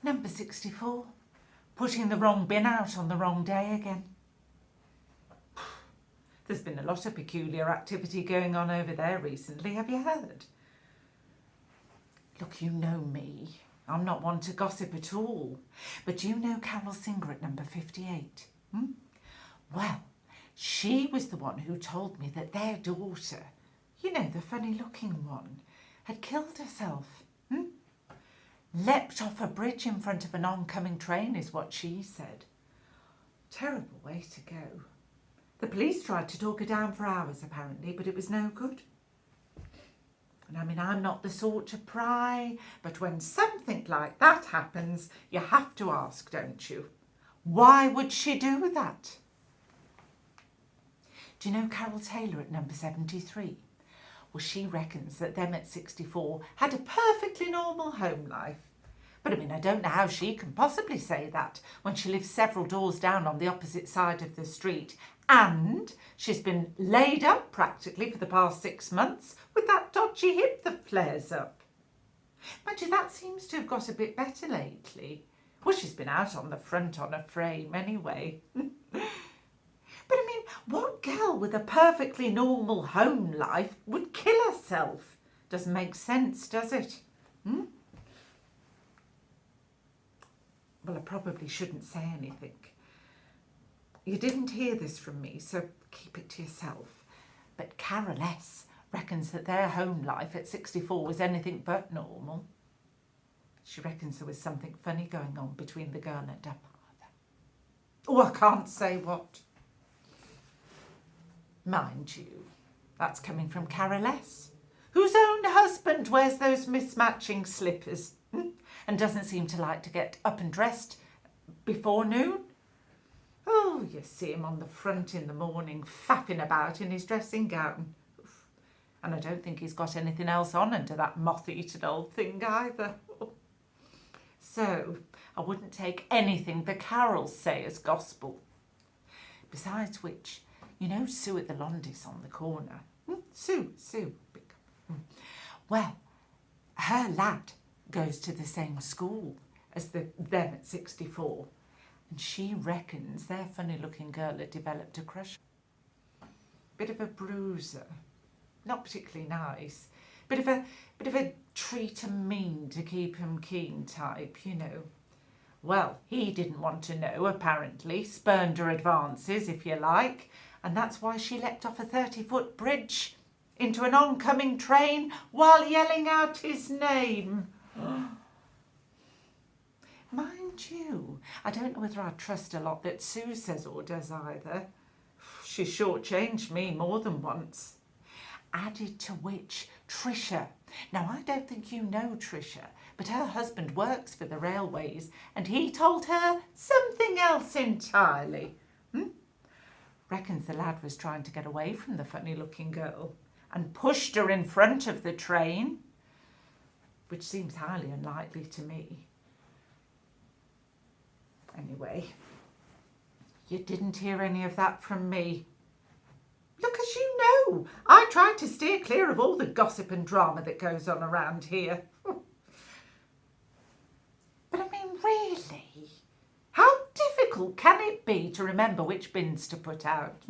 Number 64. Putting the wrong bin out on the wrong day again. There's been a lot of peculiar activity going on over there recently, have you heard? Look, you know me. I'm not one to gossip at all. But do you know Carol Singer at number 58? Well, she was the one who told me that their daughter, you know, the funny-looking one, had killed herself. Leapt off a bridge in front of an oncoming train is what she said. Terrible way to go. The police tried to talk her down for hours, apparently, but it was no good. And I mean, I'm not the sort to pry, but when something like that happens, you have to ask, don't you? Why would she do that? Do you know Carol Taylor at number 73? Well, she reckons that them at 64 had a perfectly normal home life. But I mean, I don't know how she can possibly say that when she lives several doors down on the opposite side of the street. And she's been laid up practically for the past 6 months with that dodgy hip that flares up. Mind you, that seems to have got a bit better lately. Well, she's been out on the front on a frame anyway. But I mean, what girl with a perfectly normal home life would kill herself? Doesn't make sense, does it? Well, I probably shouldn't say anything. You didn't hear this from me, so keep it to yourself. But Carol S. reckons that their home life at 64 was anything but normal. She reckons there was something funny going on between the girl and her father. Oh, I can't say what. Mind you, that's coming from Carol S., whose own husband wears those mismatching slippers and doesn't seem to like to get up and dressed before noon. Oh, you see him on the front in the morning faffing about in his dressing gown. And I don't think he's got anything else on under that moth-eaten old thing either. So I wouldn't take anything the Carols say as gospel. Besides which, you know Sue at the Londis on the corner? Sue. Well, her lad goes to the same school as them at 64. And she reckons their funny-looking girl had developed a crush. Bit of a bruiser. Not particularly nice. Bit of a treat 'em mean to keep 'em keen type, you know. Well, he didn't want to know, apparently. Spurned her advances, if you like. And that's why she leapt off a 30-foot bridge into an oncoming train while yelling out his name. Mind you, I don't know whether I trust a lot that Sue says or does either. She's shortchanged me more than once. Added to which, Tricia. Now, I don't think you know Tricia, but her husband works for the railways and he told her something else entirely. Reckons the lad was trying to get away from the funny-looking girl and pushed her in front of the train, which seems highly unlikely to me. Anyway, you didn't hear any of that from me. Look, as you know, I try to steer clear of all the gossip and drama that goes on around here. But I mean, really, how difficult can it be to remember which bins to put out?